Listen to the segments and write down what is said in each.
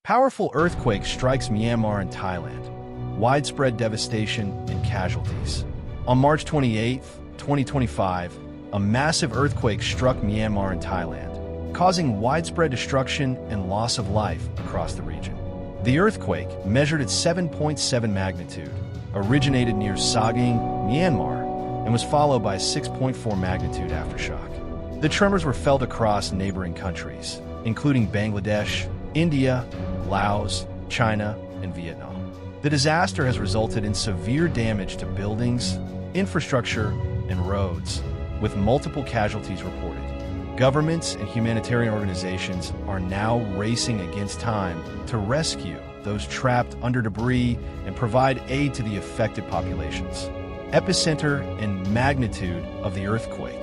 Powerful earthquake strikes Myanmar and Thailand. Widespread devastation and casualties. On March 28, 2025, a massive earthquake struck Myanmar and Thailand, causing widespread destruction and loss of life across the region. The earthquake, measured at 7.7 magnitude, originated near Sagaing, Myanmar, and was followed by a 6.4 magnitude aftershock. The tremors were felt across neighboring countries, including Bangladesh, India, Laos, China, and Vietnam. The disaster has resulted in severe damage to buildings, infrastructure, and roads, with multiple casualties reported. Governments and humanitarian organizations are now racing against time to rescue those trapped under debris and provide aid to the affected populations. Epicenter and magnitude of the earthquake.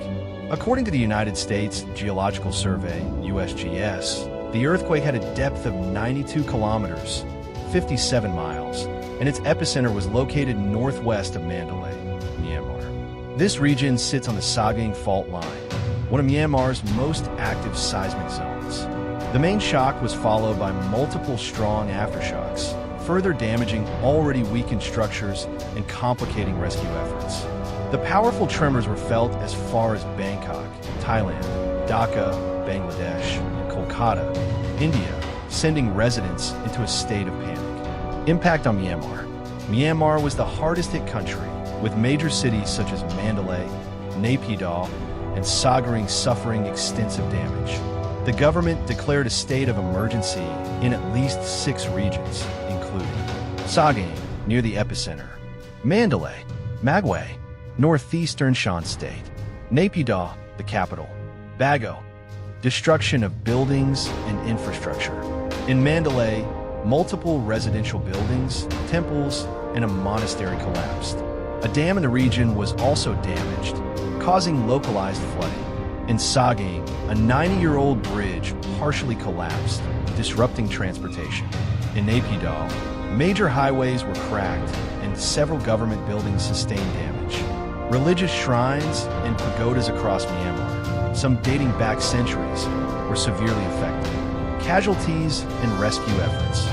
According to the United States Geological Survey, USGS, the earthquake had a depth of 92 kilometers, 57 miles, and its epicenter was located northwest of Mandalay, Myanmar. This region sits on the Sagaing Fault Line, one of Myanmar's most active seismic zones. The main shock was followed by multiple strong aftershocks, further damaging already weakened structures and complicating rescue efforts. The powerful tremors were felt as far as Bangkok, Thailand, Dhaka, Bangladesh, and Kolkata, India, sending residents into a state of panic. Impact on Myanmar. Myanmar was the hardest hit country, with major cities such as Mandalay, Naypyidaw, and Sagaing suffering extensive damage. The government declared a state of emergency in at least 6 regions, including Sagaing, near the epicenter, Mandalay, Magway, northeastern Shan State, Naypyidaw, the capital, Bago, destruction of buildings and infrastructure. In Mandalay, multiple residential buildings, temples, and a monastery collapsed. A dam in the region was also damaged, causing localized flooding. In Sagaing, a 90-year-old bridge partially collapsed, disrupting transportation. In Naypyidaw, major highways were cracked and several government buildings sustained damage. Religious shrines and pagodas across Myanmar, some dating back centuries, were severely affected. Casualties and rescue efforts.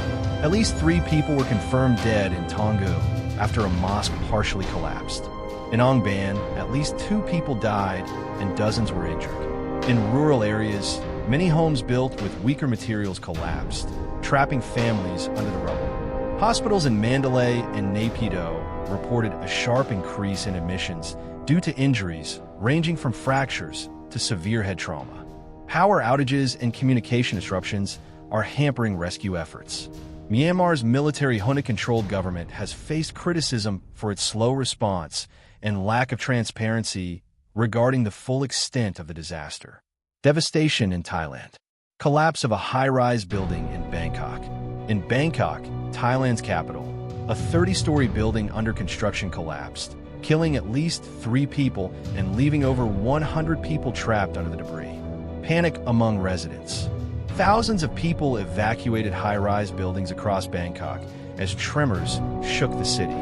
At least 3 people were confirmed dead in Taungoo after a mosque partially collapsed. In Ongban, at least 2 people died and dozens were injured. In rural areas, many homes built with weaker materials collapsed, trapping families under the rubble. Hospitals in Mandalay and Naypyidaw reported a sharp increase in admissions due to injuries ranging from fractures to severe head trauma. Power outages and communication disruptions are hampering rescue efforts. Myanmar's military Hunna-controlled government has faced criticism for its slow response and lack of transparency regarding the full extent of the disaster. Devastation in Thailand. Collapse of a high-rise building in Bangkok. In Bangkok, Thailand's capital, a 30-story building under construction collapsed, killing at least 3 people and leaving over 100 people trapped under the debris. Panic among residents. Thousands of people evacuated high-rise buildings across Bangkok as tremors shook the city.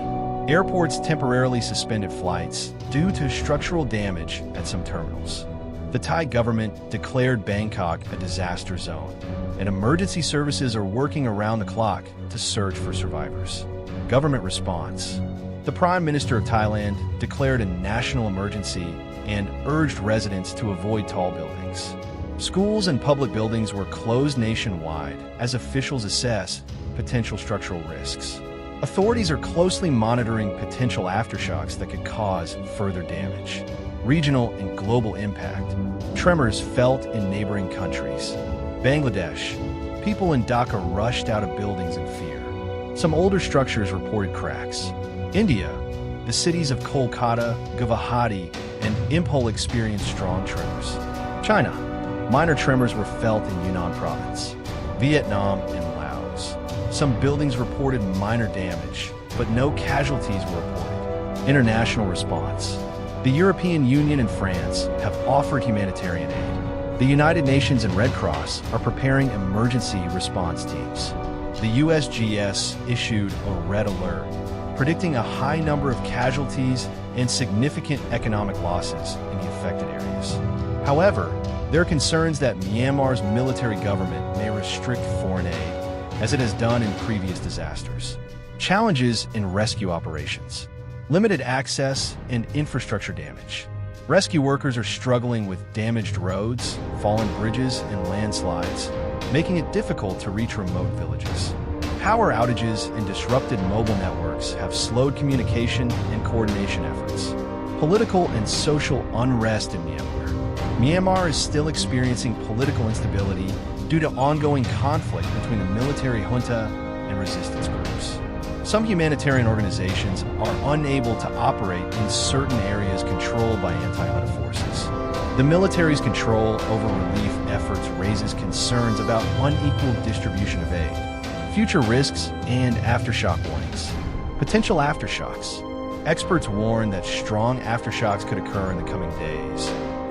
Airports temporarily suspended flights due to structural damage at some terminals. The Thai government declared Bangkok a disaster zone, and emergency services are working around the clock to search for survivors. Government response. The Prime Minister of Thailand declared a national emergency and urged residents to avoid tall buildings. Schools and public buildings were closed nationwide as officials assess potential structural risks. Authorities are closely monitoring potential aftershocks that could cause further damage. Regional and global impact. Tremors felt in neighboring countries. Bangladesh. People in Dhaka rushed out of buildings in fear. Some older structures reported cracks. India. The cities of Kolkata, Guwahati, and Imphal experienced strong tremors. China. Minor tremors were felt in Yunnan province. Vietnam and Laos. Some buildings reported minor damage, but no casualties were reported. International response. The European Union and France have offered humanitarian aid. The United Nations and Red Cross are preparing emergency response teams. The USGS issued a red alert, predicting a high number of casualties and significant economic losses in the affected areas. However, there are concerns that Myanmar's military government may restrict foreign aid as it has done in previous disasters. Challenges in rescue operations: limited access and infrastructure damage. Rescue workers are struggling with damaged roads, fallen bridges, and landslides, making it difficult to reach remote villages. Power outages and disrupted mobile networks have slowed communication and coordination efforts. Political and social unrest in Myanmar. Myanmar is still experiencing political instability due to ongoing conflict between the military junta and resistance groups. Some humanitarian organizations are unable to operate in certain areas controlled by anti-junta forces. The military's control over relief efforts raises concerns about unequal distribution of aid, future risks, and aftershock warnings. Potential aftershocks. Experts warn that strong aftershocks could occur in the coming days,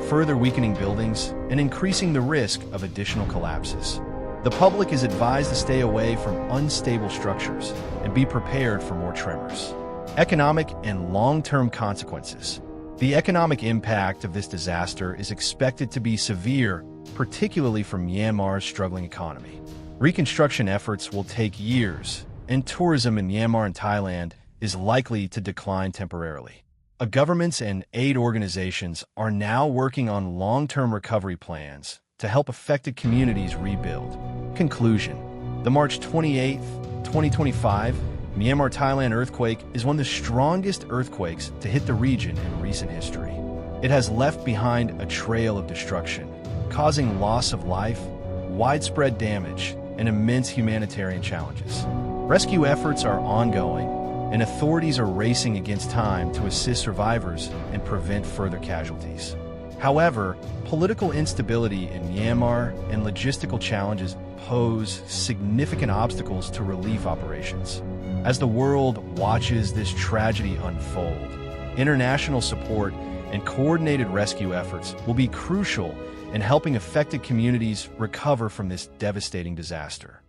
further weakening buildings and increasing the risk of additional collapses. The public is advised to stay away from unstable structures and be prepared for more tremors. Economic and long-term consequences. The economic impact of this disaster is expected to be severe, particularly for Myanmar's struggling economy. Reconstruction efforts will take years, and tourism in Myanmar and Thailand is likely to decline temporarily. Governments and aid organizations are now working on long-term recovery plans to help affected communities rebuild. Conclusion: the March 28, 2025 Myanmar-Thailand earthquake is one of the strongest earthquakes to hit the region in recent history. It has left behind a trail of destruction, causing loss of life, widespread damage, and immense humanitarian challenges. Rescue efforts are ongoing, and authorities are racing against time to assist survivors and prevent further casualties. However, political instability in Myanmar and logistical challenges pose significant obstacles to relief operations. As the world watches this tragedy unfold, international support and coordinated rescue efforts will be crucial in helping affected communities recover from this devastating disaster.